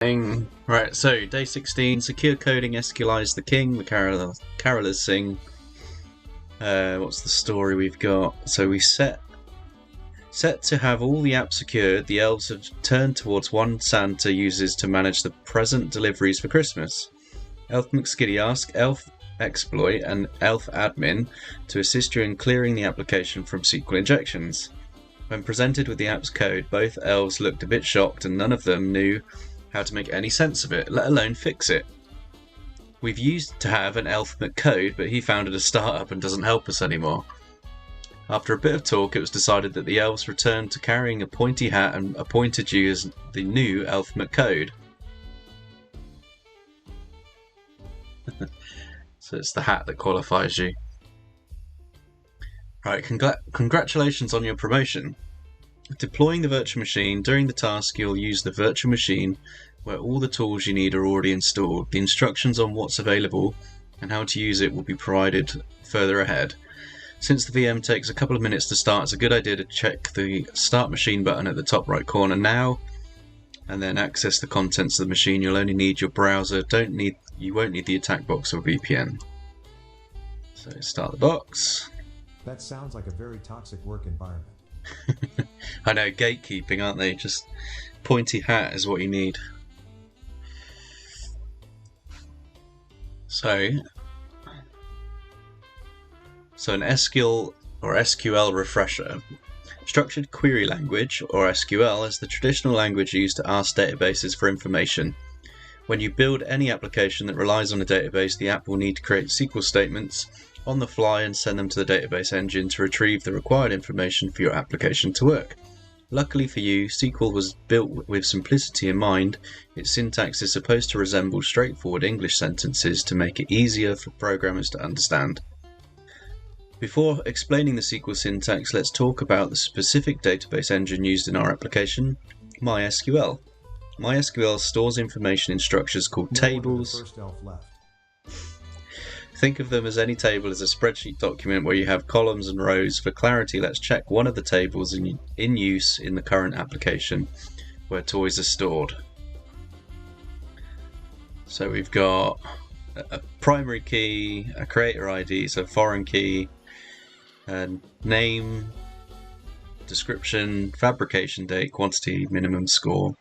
Right, so day 16, secure coding SQLi is the king, the carolers sing. What's the story we've got? So we set to have all the apps secured, the elves have turned towards one Santa uses to manage the present deliveries for Christmas. Elf McSkidy asked Elf exploit and Elf admin to assist you in clearing the application from SQL injections. When presented with the app's code, both elves looked a bit shocked and none of them knew how to make any sense of it, let alone fix it. We've used to have an Elf McCode, but he founded a startup and doesn't help us anymore. After a bit of talk, it was decided that the elves returned to carrying a pointy hat and appointed you as the new Elf McCode. So it's the hat that qualifies you. Right, congratulations on your promotion. Deploying the virtual machine. During the task, you'll use the virtual machine where all the tools you need are already installed. The instructions on what's available and how to use it will be provided further ahead. Since the VM takes a couple of minutes to start, it's a good idea to check the Start Machine button at the top right corner now, and then access the contents of the machine. You'll only need your browser. You won't need the attack box or VPN. So start the box. That sounds like a very toxic work environment. I know, gatekeeping, aren't they? Just pointy hat is what you need. So an SQL or SQL refresher. Structured Query Language, or SQL, is the traditional language used to ask databases for information. When you build any application that relies on a database, the app will need to create SQL statements on the fly and send them to the database engine to retrieve the required information for your application to work. Luckily for you, SQL was built with simplicity in mind. Its syntax is supposed to resemble straightforward English sentences to make it easier for programmers to understand. Before explaining the SQL syntax, let's talk about the specific database engine used in our application, MySQL. MySQL stores information in structures called tables. Think of them as any table as a spreadsheet document where you have columns and rows. For clarity, let's check one of the tables in use in the current application where toys are stored. So we've got a primary key, a creator ID, so foreign key, and name, description, fabrication date, quantity, minimum score.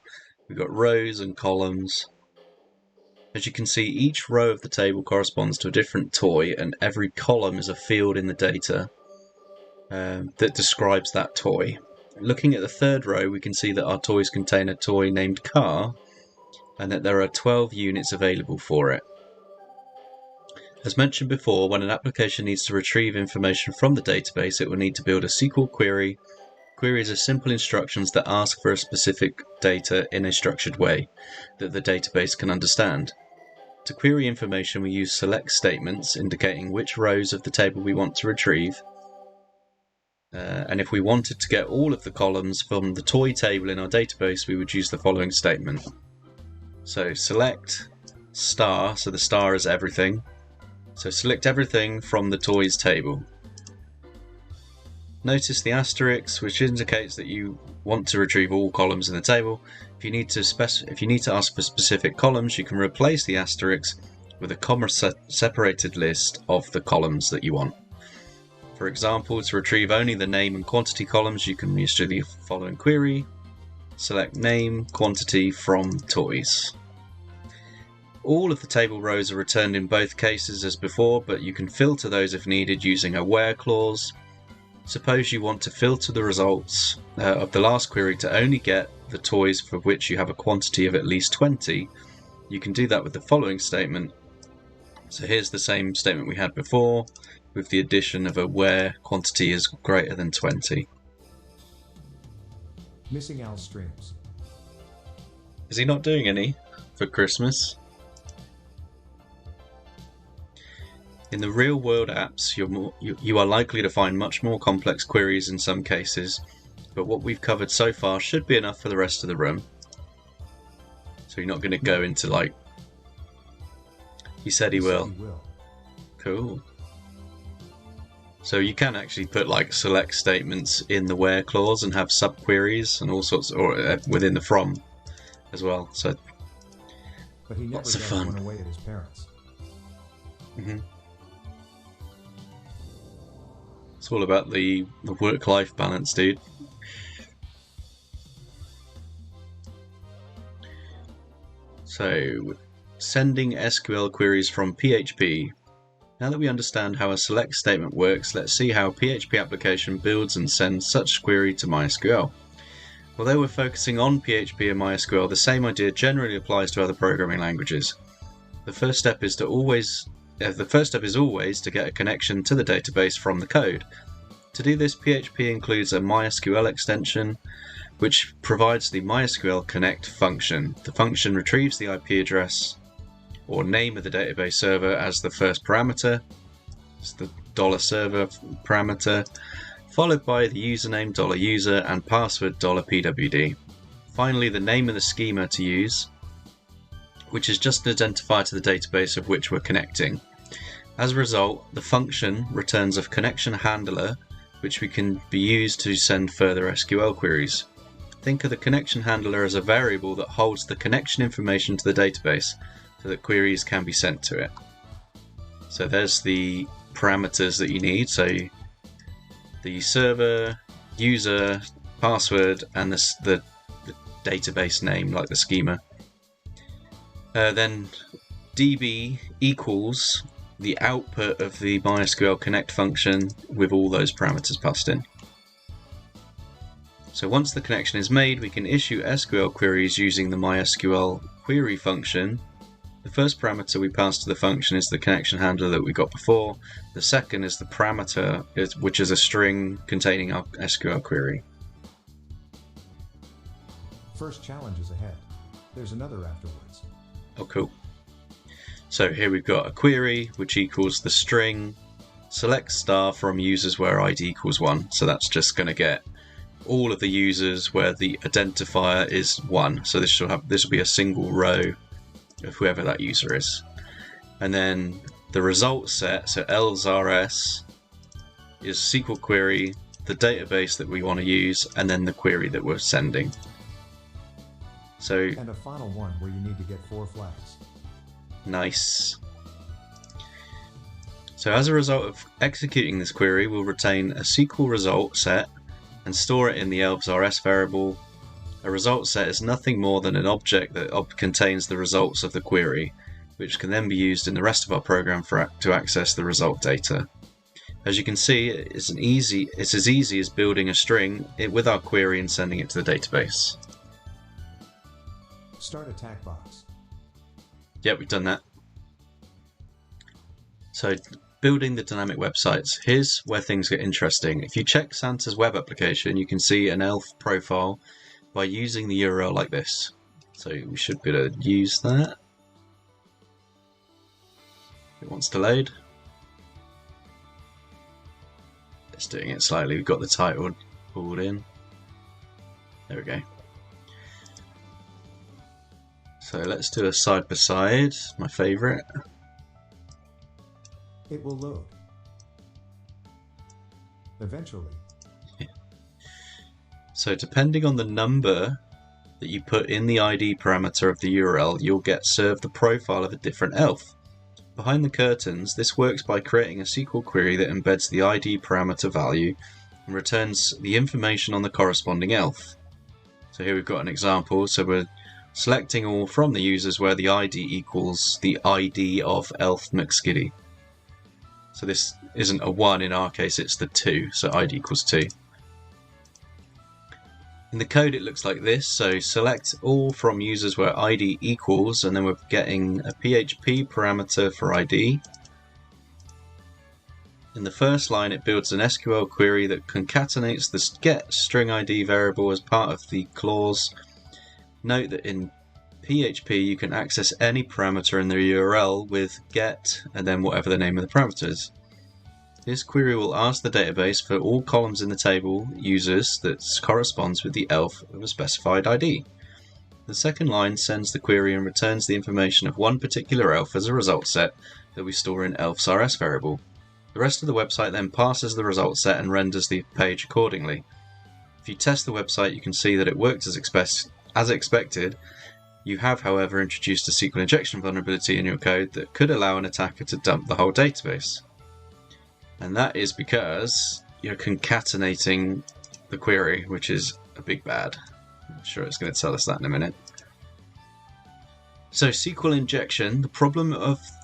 We've got rows and columns. As you can see, each row of the table corresponds to a different toy, and every column is a field in the data that describes that toy. Looking at the third row, we can see that our toys contain a toy named Car, and that there are 12 units available for it. As mentioned before, when an application needs to retrieve information from the database, it will need to build a SQL query. Queries are simple instructions that ask for a specific data in a structured way that the database can understand. To query information, we use select statements indicating which rows of the table we want to retrieve. And if we wanted to get all of the columns from the toy table in our database, we would use the following statement. So select star, so the star is everything. So select everything from the toys table. Notice the asterisk, which indicates that you want to retrieve all columns in the table. If you need to ask for specific columns, you can replace the asterisk with a comma-separated list of the columns that you want. For example, to retrieve only the name and quantity columns, you can use the following query. Select name, quantity from toys. All of the table rows are returned in both cases as before, but you can filter those if needed using a where clause. Suppose you want to filter the results of the last query to only get the toys for which you have a quantity of at least 20. You can do that with the following statement. So here's the same statement we had before, with the addition of a where quantity is greater than 20. Missing Al streams. Is he not doing any for Christmas? In the real-world apps, you are likely to find much more complex queries in some cases, but what we've covered so far should be enough for the rest of the room. So you're not going to go into like... He said he will. Cool. So you can actually put like select statements in the where clause and have subqueries and all sorts, or within the from as well. So but he never Lots of does fun. run away at his parents. It's all about the work-life balance, dude. So, sending SQL queries from PHP. Now that we understand how a select statement works, let's see how a PHP application builds and sends such query to MySQL. Although we're focusing on PHP and MySQL, the same idea generally applies to other programming languages. The first step is always to get a connection to the database from the code. To do this, PHP includes a MySQL extension, which provides the MySQL connect function. The function retrieves the IP address or name of the database server as the first parameter. It's the $server parameter, followed by the username $user and password $pwd. Finally, the name of the schema to use, which is just an identifier to the database of which we're connecting. As a result, the function returns a connection handler, which can be used to send further SQL queries. Think of the connection handler as a variable that holds the connection information to the database so that queries can be sent to it. So there's the parameters that you need. So the server, user, password, and the database name, like the schema. Then db equals the output of the MySQL connect function with all those parameters passed in. So once the connection is made, we can issue SQL queries using the MySQL query function. The first parameter we pass to the function is the connection handler that we got before. The second is the parameter, which is a string containing our SQL query. First challenge is ahead. There's another afterwards. Oh, cool. So here we've got a query which equals the string select star from users where ID equals 1. So that's just going to get all of the users where the identifier is 1. So this will be a single row of whoever that user is. And then the result set, so elves is SQL query, the database that we want to use, and then the query that we're sending. So, and a final one where you need to get 4 flags. Nice. So as a result of executing this query, we'll retain a SQL result set and store it in the elves variable. A result set is nothing more than an object that contains the results of the query, which can then be used in the rest of our program to access the result data. As you can see, it's as easy as building a string with our query and sending it to the database. Start a tag box. Yep, we've done that. So, building the dynamic websites. Here's where things get interesting. If you check Santa's web application, you can see an elf profile by using the URL like this. So we should be able to use that. It wants to load. It's doing it slightly. We've got the title pulled in. There we go. So let's do a side by side, my favourite. It will load. Eventually. So depending on the number that you put in the ID parameter of the URL, you'll get served the profile of a different elf. Behind the curtains, this works by creating a SQL query that embeds the ID parameter value and returns the information on the corresponding elf. So here we've got an example. So we're selecting all from the users where the ID equals the ID of elf McSkidy. So this isn't a 1 in our case, it's the 2, so ID equals 2. In the code it looks like this, so select all from users where ID equals, and then we're getting a PHP parameter for ID. In the first line it builds an SQL query that concatenates the get string ID variable as part of the clause. Note that in PHP you can access any parameter in the URL with get and then whatever the name of the parameter is. This query will ask the database for all columns in the table users that corresponds with the elf of a specified ID. The second line sends the query and returns the information of one particular elf as a result set that we store in elves variable. The rest of the website then passes the result set and renders the page accordingly. If you test the website, you can see that it worked as expected. You have, however, introduced a SQL injection vulnerability in your code that could allow an attacker to dump the whole database. And that is because you're concatenating the query, which is a big bad. I'm sure it's going to tell us that in a minute. So SQL injection, the problem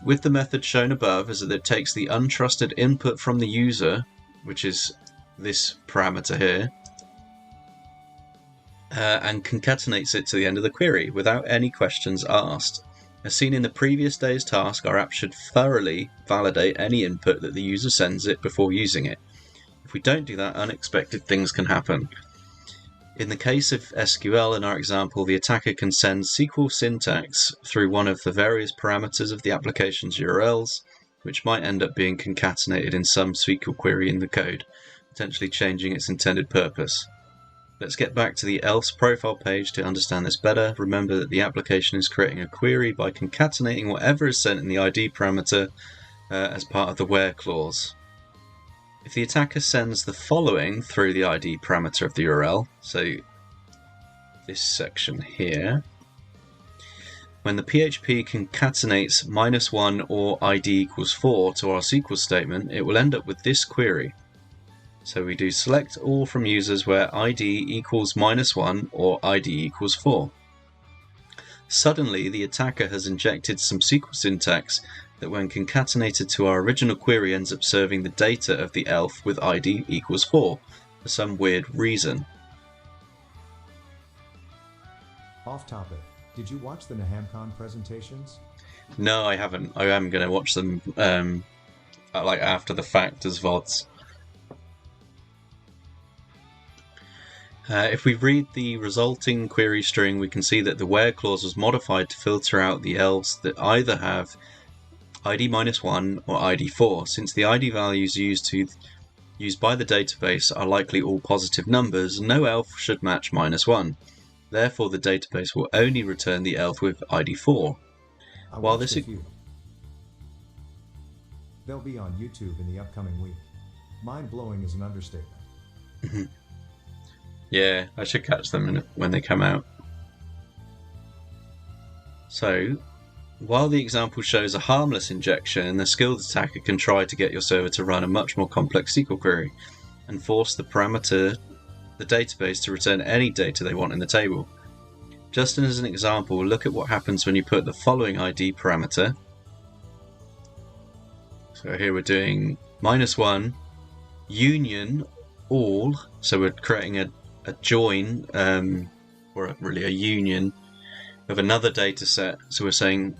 with the method shown above is that it takes the untrusted input from the user, which is this parameter here, and concatenates it to the end of the query without any questions asked. As seen in the previous day's task, our app should thoroughly validate any input that the user sends it before using it. If we don't do that, unexpected things can happen. In the case of SQL, in our example, the attacker can send SQL syntax through one of the various parameters of the application's URLs, which might end up being concatenated in some SQL query in the code, potentially changing its intended purpose. Let's get back to the elves profile page to understand this better. Remember that the application is creating a query by concatenating whatever is sent in the ID parameter as part of the where clause. If the attacker sends the following through the ID parameter of the URL, so this section here, when the PHP concatenates -1 or ID equals 4 to our SQL statement, it will end up with this query. So we do select all from users where ID equals -1 or ID equals 4. Suddenly, the attacker has injected some SQL syntax that when concatenated to our original query ends up serving the data of the elf with ID equals 4 for some weird reason. Off topic, did you watch the NahamCon presentations? No, I haven't. I am going to watch them like after the fact as VODs. If we read the resulting query string, we can see that the where clause was modified to filter out the elves that either have ID -1 or ID 4. Since the ID values used by the database are likely all positive numbers, no elf should match -1. Therefore, the database will only return the elf with ID 4. While this they'll be on YouTube in the upcoming week. Mind-blowing is an understatement. Yeah, I should catch them when they come out. So, while the example shows a harmless injection, the skilled attacker can try to get your server to run a much more complex SQL query and force the database to return any data they want in the table. Just as an example, look at what happens when you put the following ID parameter. So here we're doing -1 union all, so we're creating a join, or really a union of another data set. So we're saying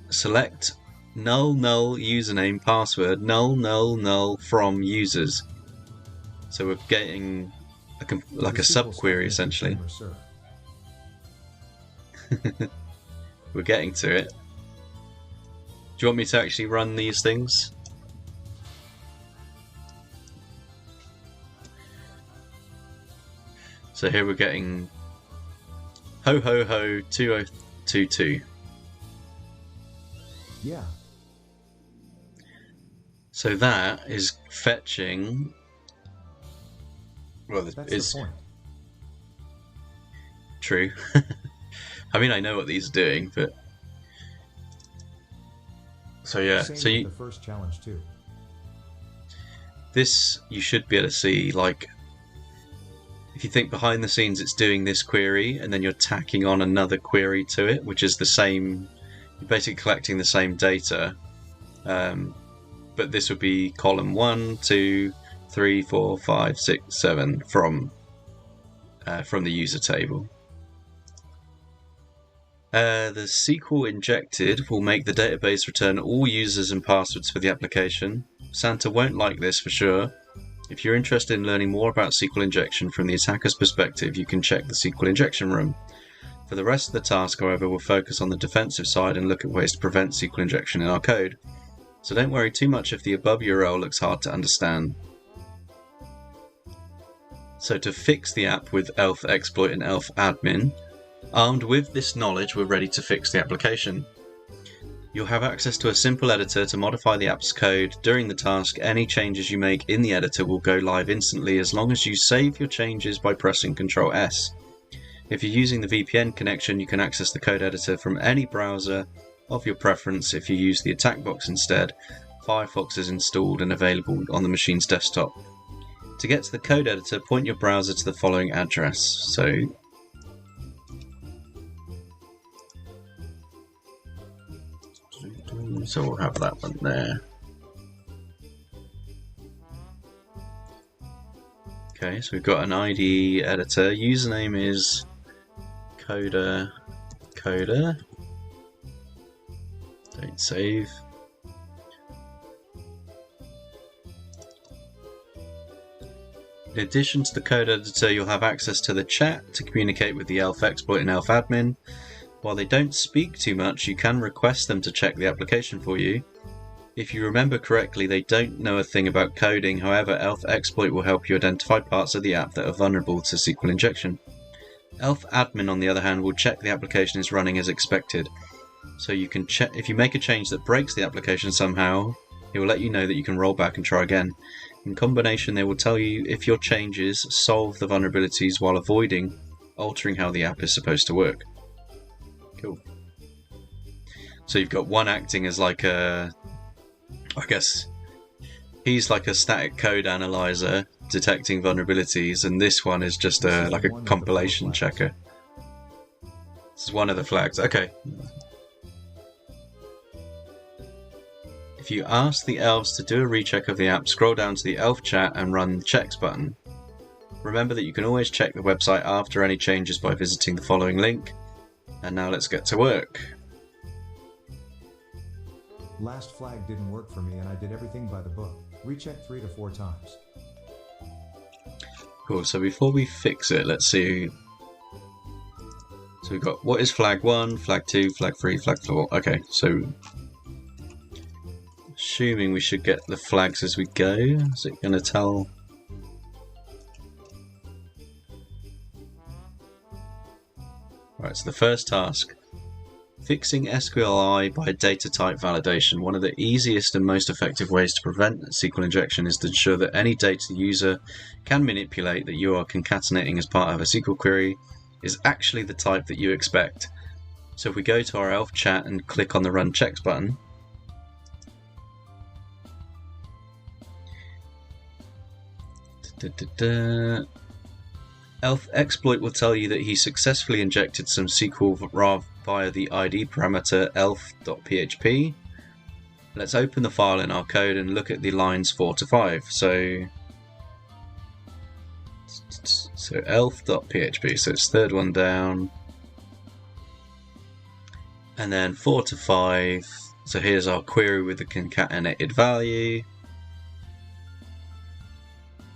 select null username password null from users. So we're getting like a subquery essentially. We're getting to it. Do you want me to actually run these things? So here we're getting ho 2022. Yeah. So that is fetching. Well, that's it's the point. True. I mean, I know what these are doing, but so yeah. So the first challenge too. This you should be able to see, like, if you think behind the scenes, it's doing this query, and then you're tacking on another query to it, which is the same. You're basically collecting the same data, but this would be column 1, 2, 3, 4, 5, 6, 7 from the user table. The SQL injected will make the database return all users and passwords for the application. Santa won't like this for sure. If you're interested in learning more about SQL injection from the attacker's perspective, you can check the SQL injection room. For the rest of the task, however, we'll focus on the defensive side and look at ways to prevent SQL injection in our code. So don't worry too much if the above URL looks hard to understand. So to fix the app with elf exploit and elf admin, armed with this knowledge, we're ready to fix the application. You'll have access to a simple editor to modify the app's code. During the task, any changes you make in the editor will go live instantly as long as you save your changes by pressing Ctrl S. If you're using the VPN connection, you can access the code editor from any browser of your preference. If you use the attack box instead, Firefox is installed and available on the machine's desktop. To get to the code editor, point your browser to the following address. So we'll have that one there. Okay, so we've got an IDE editor. Username is coder. Don't save. In addition to the code editor, you'll have access to the chat to communicate with the Elf exploit and Elf admin. While they don't speak too much, you can request them to check the application for you. If you remember correctly, they don't know a thing about coding. However, Elf exploit will help you identify parts of the app that are vulnerable to SQL injection. Elf admin, on the other hand, will check the application is running as expected. So you can check if you make a change that breaks the application somehow, it will let you know that you can roll back and try again. In combination, they will tell you if your changes solve the vulnerabilities while avoiding altering how the app is supposed to work. Cool. So you've got one acting as like a, I guess he's like a static code analyzer detecting vulnerabilities, and this one is just like a compilation checker. This is one of the flags. Okay. If you ask the elves to do a recheck of the app, scroll down to the elf chat and run the checks button. Remember that you can always check the website after any changes by visiting the following link. And now let's get to work. Last flag didn't work for me and I did everything by the book. Recheck 3 to 4 times. Cool, so before we fix it, let's see. So we've got what is flag 1, flag 2, flag 3, flag 4. Okay, so assuming we should get the flags as we go. Is it going to tell? Right, so the first task. Fixing SQLi by data type validation. One of the easiest and most effective ways to prevent SQL injection is to ensure that any data the user can manipulate that you are concatenating as part of a SQL query is actually the type that you expect. So if we go to our elf chat and click on the run checks button, Elf exploit will tell you that he successfully injected some SQL via the ID parameter elf.php. Let's open the file in our code and look at the lines 4 to 5. So elf.php, so it's third one down. And then 4 to 5. So here's our query with the concatenated value.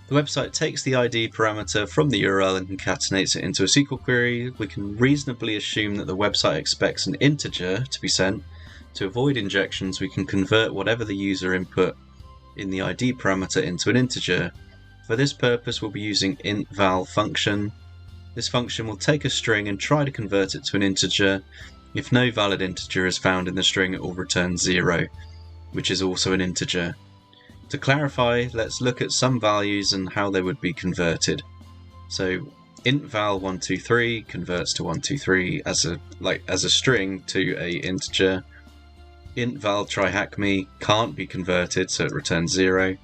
The website takes the ID parameter from the URL and concatenates it into a SQL query. We can reasonably assume that the website expects an integer to be sent. To avoid injections, we can convert whatever the user input in the ID parameter into an integer. For this purpose, we'll be using intval function. This function will take a string and try to convert it to an integer. If no valid integer is found in the string, it will return 0, which is also an integer. To clarify, let's look at some values and how they would be converted. So intval123 converts to 123 as a string to a integer. Intval try-hack-me can't be converted, so it returns 0.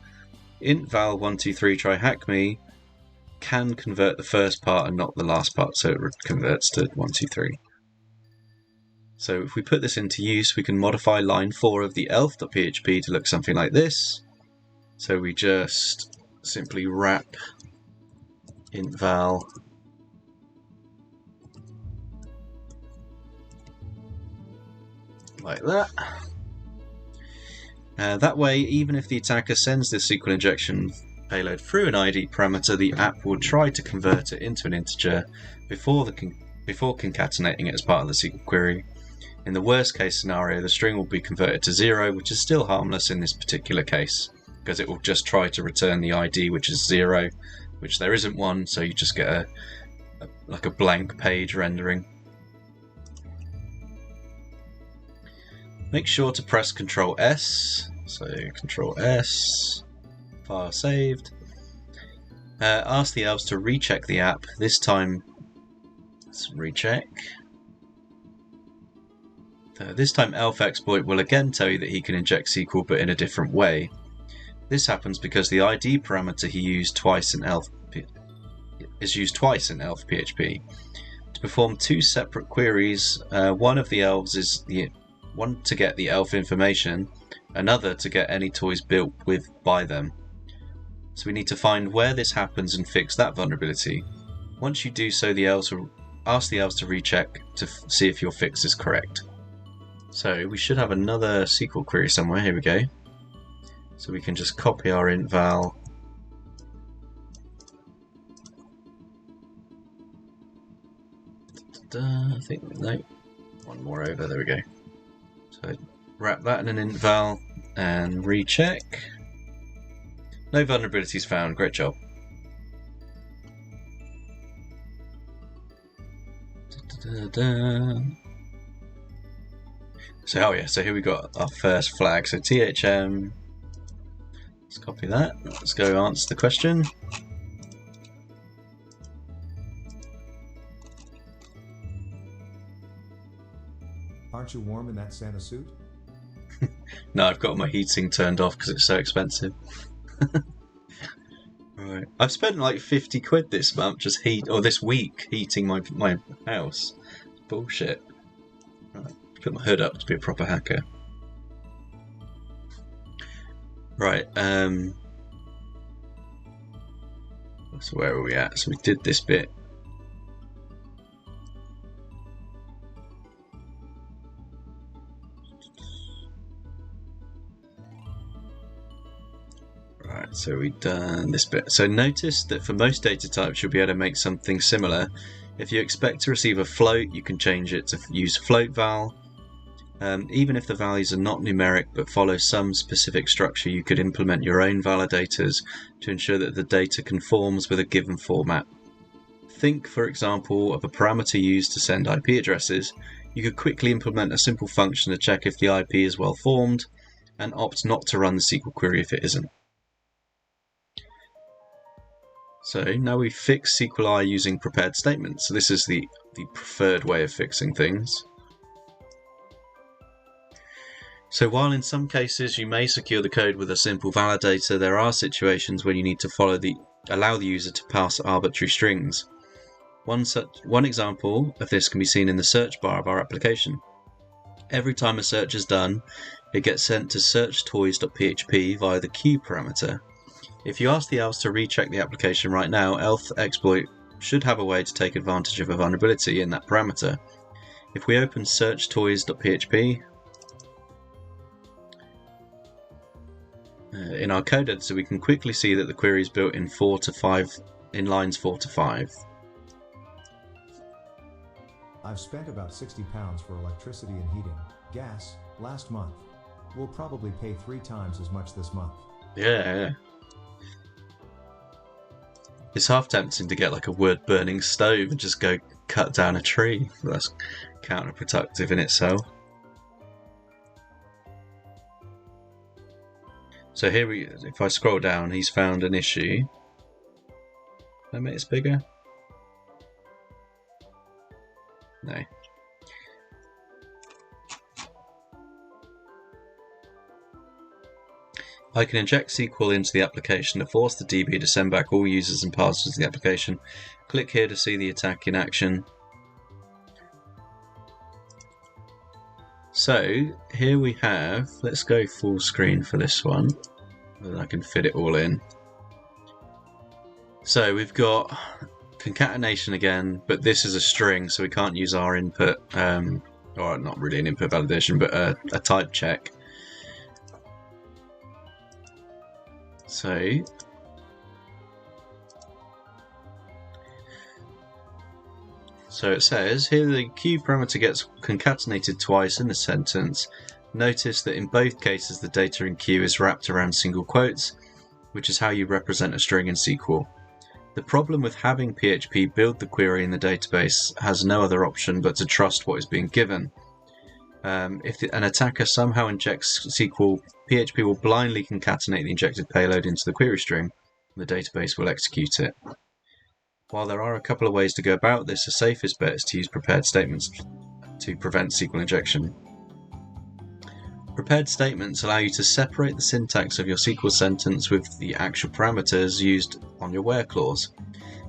Intval123 try-hack-me can convert the first part and not the last part, so it converts to 123. So if we put this into use, we can modify line 4 of the elf.php to look something like this. So we just simply wrap intval like that. That way, even if the attacker sends this SQL injection payload through an ID parameter, the app will try to convert it into an integer before concatenating it as part of the SQL query. In the worst case scenario, the string will be converted to 0, which is still harmless in this particular case, because it will just try to return the ID, which is 0, which there isn't one, so you just get like a blank page rendering. Make sure to press Ctrl S, so Ctrl S, file saved. Ask the elves to recheck the app, this time Let's recheck. This time elf exploit will again tell you that he can inject SQL but in a different way. This happens because the ID parameter he used twice in elf is used twice in elf.php. To perform two separate queries, one of the elves is one to get the elf information, another to get any toys built by them. So we need to find where this happens and fix that vulnerability. Once you do so, the elves will ask the elves to recheck to see if your fix is correct. So we should have another SQL query somewhere. Here we go. So we can just copy our intval. I think, no, one more over, there we go. So wrap that in an intval and recheck. No vulnerabilities found, great job. So, oh yeah, so here we got our first flag. So THM, let's copy that. Let's go answer the question. Aren't you warm in that Santa suit? No, I've got my heating turned off because it's so expensive. Right, I've spent like 50 quid this month just this week heating my house. Bullshit. Right, put my hood up to be a proper hacker. Right, so where are we at? So we did this bit. Right, so we've done this bit. So notice that for most data types you'll be able to make something similar. If you expect to receive a float, you can change it to use float val. Even if the values are not numeric but follow some specific structure, you could implement your own validators to ensure that the data conforms with a given format. Think, for example, of a parameter used to send IP addresses. You could quickly implement a simple function to check if the IP is well formed, and opt not to run the SQL query if it isn't. So now we fix SQLi using prepared statements. So this is the preferred way of fixing things. So while in some cases you may secure the code with a simple validator, there are situations when you need to allow the user to pass arbitrary strings. One example of this can be seen in the search bar of our application. Every time a search is done, it gets sent to search-toys.php via the queue parameter. If you ask the elves to recheck the application right now, elf exploit should have a way to take advantage of a vulnerability in that parameter. If we open search-toys.php, in our code editor we can quickly see that the query is built in lines 4 to 5. I've spent about £60 for electricity and heating, gas, last month. We'll probably pay 3 times as much this month. Yeah. It's half tempting to get like a wood-burning stove and just go cut down a tree. That's counterproductive in itself. So here if I scroll down, he's found an issue. Can I make this bigger? No. I can inject SQL into the application to force the DB to send back all users and passwords to the application. Click here to see the attack in action. So here we have, let's go full screen for this one, then I can fit it all in. So we've got concatenation again, but this is a string, so we can't use our input, or not really an input validation, but a type check. So it says, here the queue parameter gets concatenated twice in the sentence. Notice that in both cases the data in queue is wrapped around single quotes, which is how you represent a string in SQL. The problem with having PHP build the query in the database has no other option but to trust what is being given. If an attacker somehow injects SQL, PHP will blindly concatenate the injected payload into the query string. The database will execute it. While there are a couple of ways to go about this, the safest bet is to use prepared statements to prevent SQL injection. Prepared statements allow you to separate the syntax of your SQL sentence with the actual parameters used on your where clause.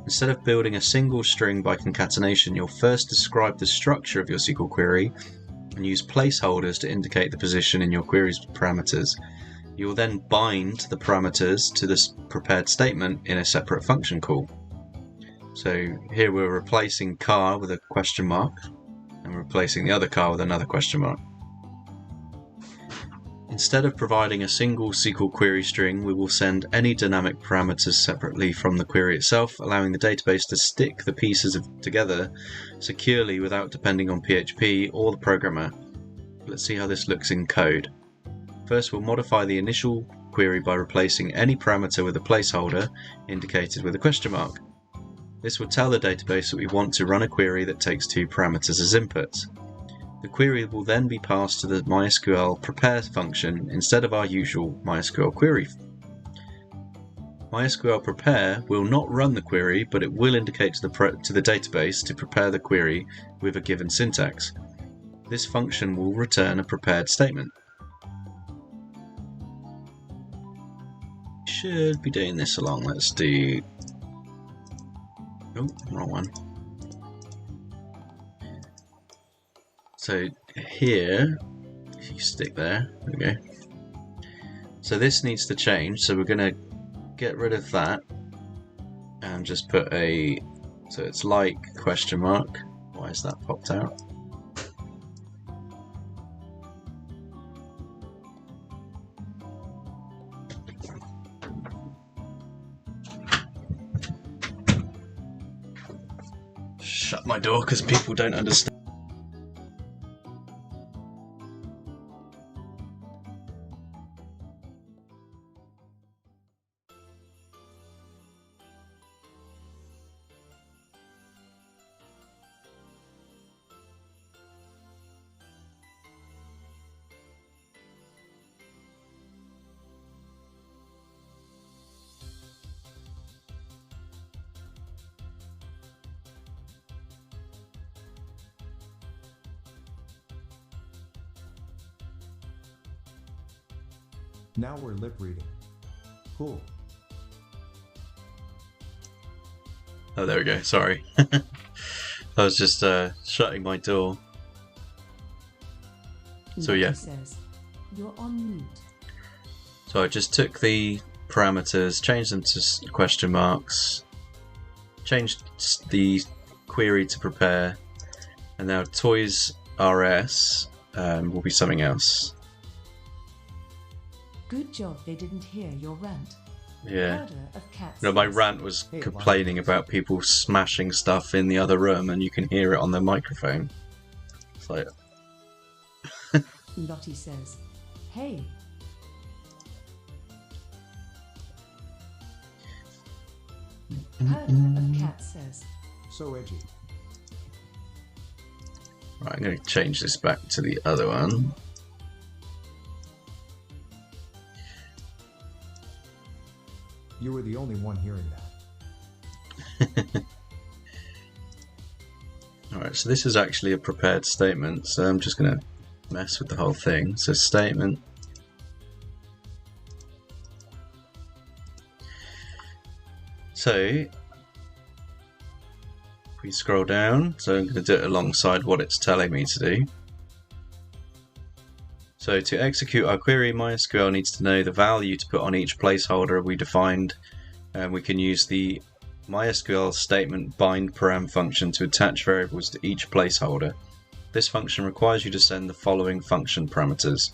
Instead of building a single string by concatenation, you'll first describe the structure of your SQL query and use placeholders to indicate the position in your query's parameters. You will then bind the parameters to this prepared statement in a separate function call. So here we're replacing car with a question mark and replacing the other car with another question mark. Instead of providing a single SQL query string, we will send any dynamic parameters separately from the query itself, allowing the database to stick the pieces together securely without depending on PHP or the programmer. Let's see how this looks in code. First, we'll modify the initial query by replacing any parameter with a placeholder indicated with a question mark. This will tell the database that we want to run a query that takes two parameters as inputs. The query will then be passed to the MySQL prepare function instead of our usual MySQL query. MySQL prepare will not run the query, but it will indicate to the database to prepare the query with a given syntax. This function will return a prepared statement. Should be doing this along. Let's do... Oh, wrong one. So here, if you stick there we go. So this needs to change, so we're going to get rid of that and just put a, so it's like question mark. Why is that popped out? Shut my door because people don't understand. Now we're lip reading. Cool. Oh, there we go. Sorry. I was just shutting my door. So yeah. Says, you're on mute. So I just took the parameters, changed them to question marks, changed the query to prepare, and now toys rs will be something else. Good job they didn't hear your rant. Yeah. Herder of cats No, my says, rant was complaining about people smashing stuff in the other room, and you can hear it on their microphone. It's like... Lottie says, hey. Herder of cats says, So edgy. Right, I'm going to change this back to the other one. You were the only one hearing that. Alright, so this is actually a prepared statement, so I'm just going to mess with the whole thing. So statement. So, if we scroll down, so I'm going to do it alongside what it's telling me to do. So to execute our query, MySQL needs to know the value to put on each placeholder we defined, and we can use the MySQL statement bind param function to attach variables to each placeholder. This function requires you to send the following function parameters.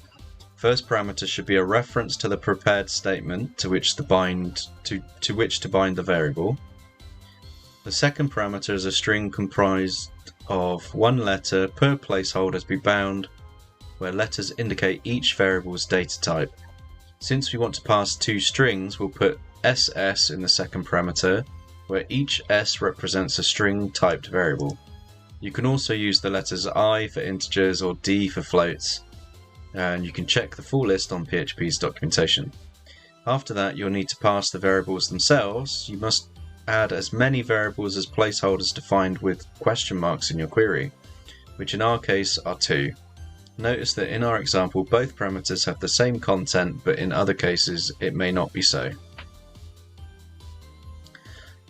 First parameter should be a reference to the prepared statement to which to bind the variable. The second parameter is a string comprised of one letter per placeholder to be bound, where letters indicate each variable's data type. Since we want to pass two strings, we'll put SS in the second parameter, where each S represents a string typed variable. You can also use the letters I for integers or D for floats, and you can check the full list on PHP's documentation. After that, you'll need to pass the variables themselves. You must add as many variables as placeholders defined with question marks in your query, which in our case are 2. Notice that in our example both parameters have the same content, but in other cases it may not be so.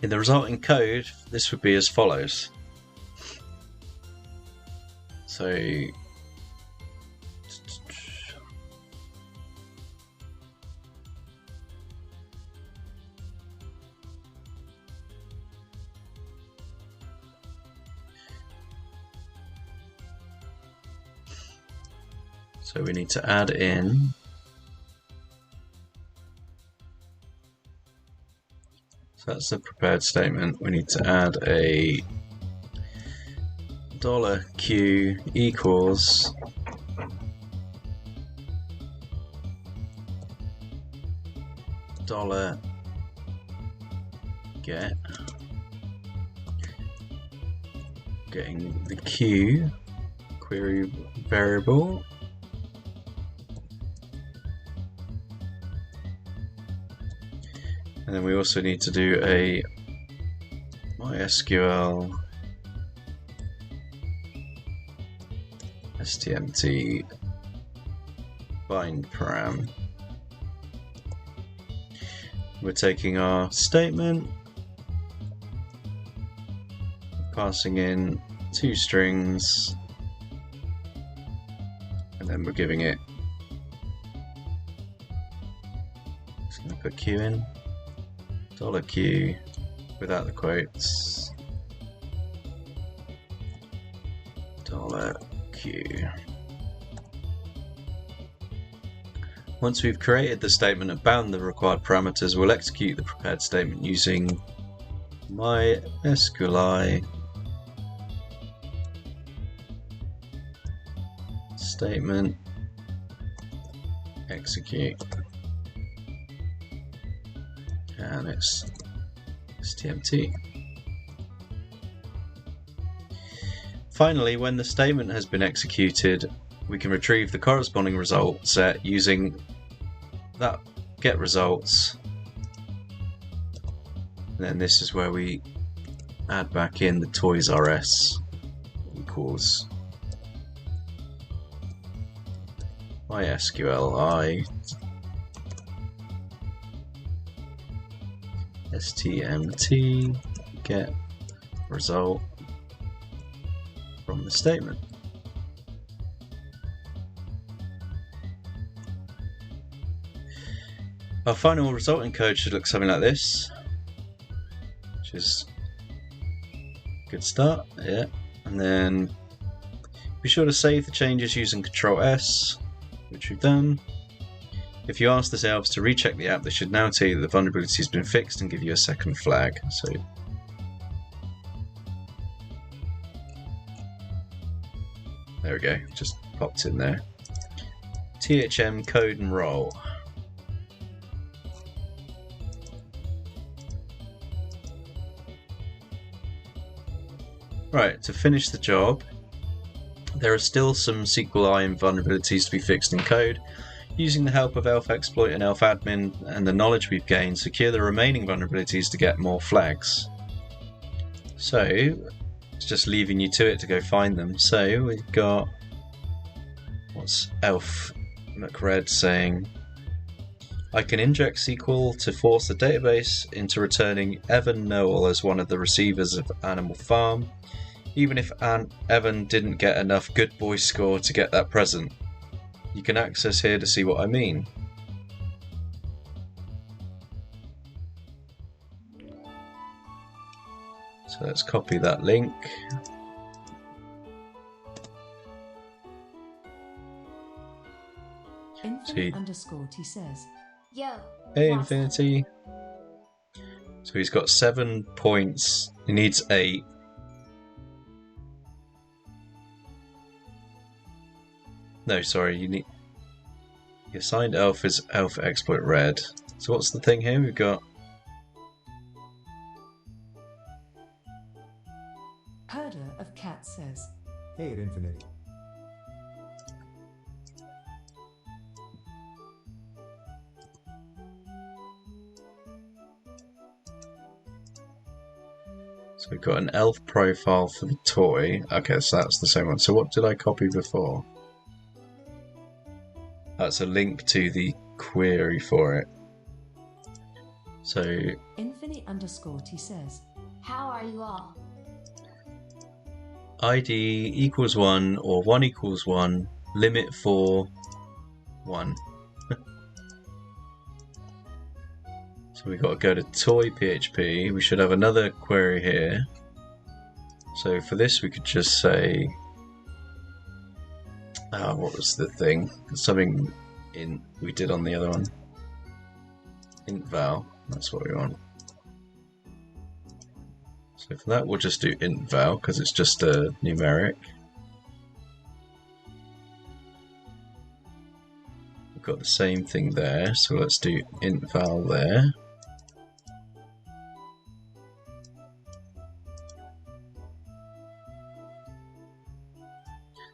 In the resulting code, this would be as follows. So we need to add in that's the prepared statement. We need to add a $q equals $get, getting the q query variable, and then we also need to do a MySQL stmt bind param. We're taking our statement, passing in 2 strings, and then we're giving it, just going to put q in, $q without the quotes, $q. Once we've created the statement and bound the required parameters, we'll execute the prepared statement using MySQLi statement execute, and it's stmt. Finally, when the statement has been executed, we can retrieve the corresponding result set using that get results, and then this is where we add back in the toys.rs equals MySQLi stmt get result from the statement. Our final resulting code should look something like this, which is a good start, yeah. And then be sure to save the changes using Ctrl+S, which we've done. If you ask the elves to recheck the app, they should now tell you that the vulnerability has been fixed and give you a second flag. So there we go, just popped in there. THM code and roll. Right, to finish the job, there are still some SQLi vulnerabilities to be fixed in code. Using the help of Elf Exploit and Elf Admin and the knowledge we've gained, secure the remaining vulnerabilities to get more flags. So, it's just leaving you to it to go find them. So, we've got, what's Elf McCode saying? I can inject SQL to force the database into returning Evan Noel as one of the receivers of Animal Farm, even if Evan didn't get enough good boy score to get that present. You can access here to see what I mean. So let's copy that link. Infinite_T says, Yo. Hey Infinity. So he's got 7 points. He needs 8. No, sorry, you need. The assigned elf is elf exploit red. So what's the thing here? We've got. Herder of Cat says, Hey at Infinity. So we've got an elf profile for the toy. Okay, so that's the same one. So what did I copy before? That's a link to the query for it. So Infinity_T says, how are you all? ID equals 1 or 1 equals 1, limit for 1. So we've got to go to toy.php. We should have another query here. So for this we could just say, what was the thing? Something we did on the other one. Intval, that's what we want. So for that we'll just do intval because it's just a numeric. We've got the same thing there, so let's do intval there.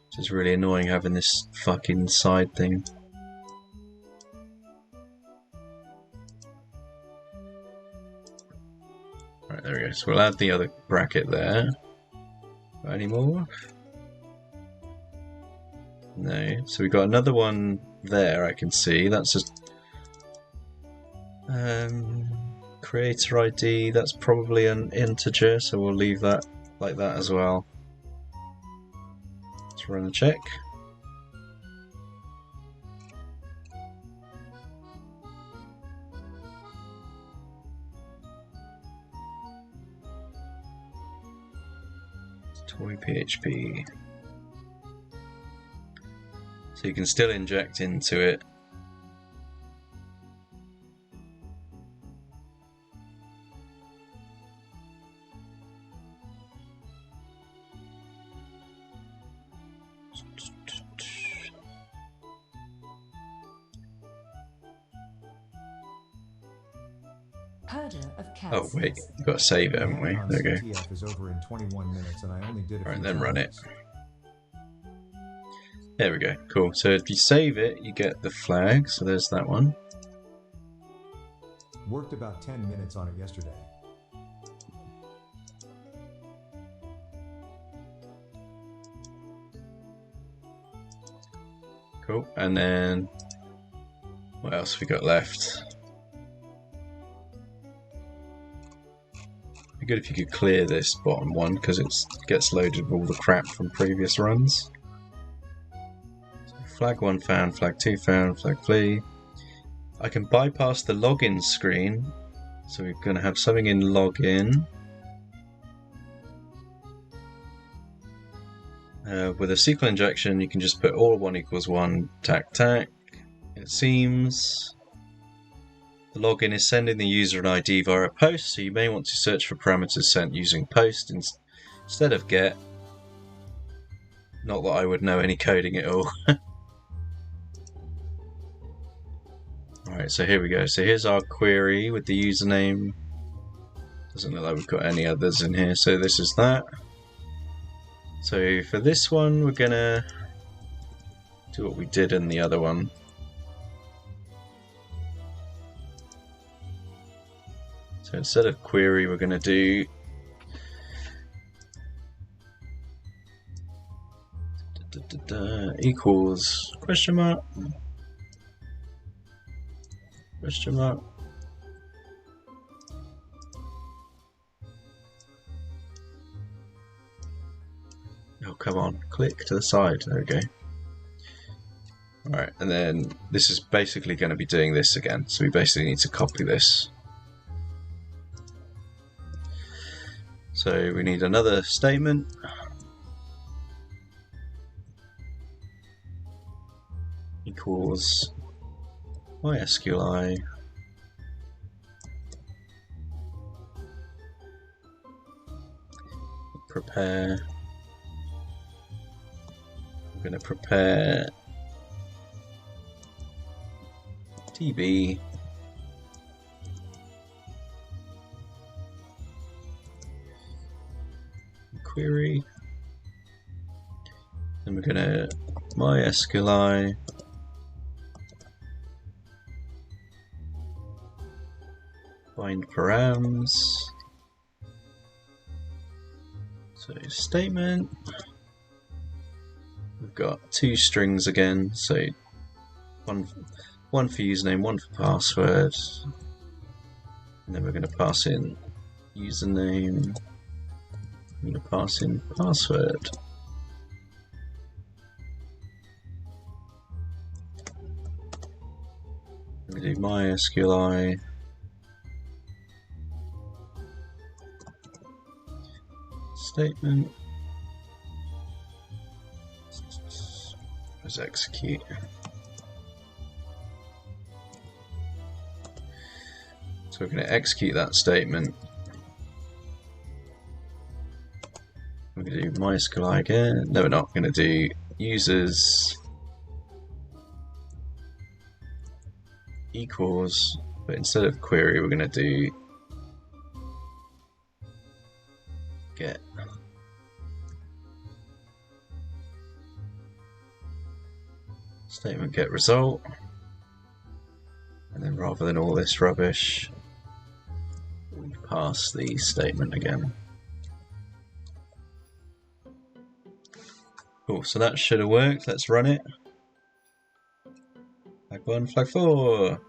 It's just really annoying having this fucking side thing. Right, there we go. So we'll add the other bracket there. Got any more? No. So we've got another one there I can see. That's just creator ID. That's probably an integer, so we'll leave that like that as well. Let's run a check. Toy.php. So you can still inject into it. Oh wait, we've got to save it, haven't we? There we go. is over in 21 minutes and I only did Right, then run it. There we go, cool. So if you save it, you get the flag, so there's that one. Worked about 10 minutes on it yesterday. Cool, and then what else we got left? It'd be good if you could clear this bottom one because it gets loaded with all the crap from previous runs. So flag 1 found, flag 2 found, flag flee. I can bypass the login screen, so we're going to have something in login. With a SQL injection, you can just put all 1 equals 1, tac tac. It seems the login is sending the user an ID via a post, so you may want to search for parameters sent using post instead of get. Not that I would know any coding at all. Alright, so here we go. So here's our query with the username. Doesn't look like we've got any others in here, so this is that. So for this one, we're gonna do what we did in the other one. So instead of query, we're gonna do equals question mark. Question mark. Oh, come on. Click to the side. There we go. Alright, and then this is basically going to be doing this again. So we basically need to copy this. So we need another statement. Equals MySQLi prepare. I'm going to prepare DB query. Then we're going to MySQLi find params. So statement. We've got 2 strings again, so one for username, one for password. And then we're going to pass in username. I'm going to pass in password. I'm going to do MySQLi. Statement. Let's execute. So we're going to execute that statement. We're going to do MySQLi again. No, we're not. We're going to do users equals, but instead of query, we're going to do get. Statement get result. And then rather than all this rubbish, we pass the statement again. Cool, so that should have worked. Let's run it. Flag 1, flag 4.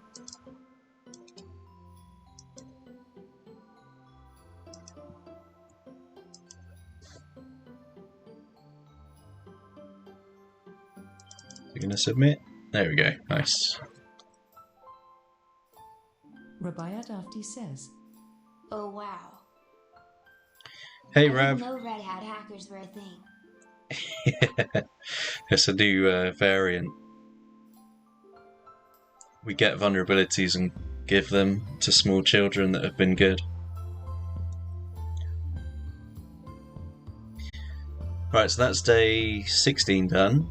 We're going to submit. There we go. Nice. Rabiat Afti says, Oh wow. Hey, I Rab. didn't know Red Hat hackers were a thing. Yeah, it's a new variant. We get vulnerabilities and give them to small children that have been good. Right, so that's day 16 done.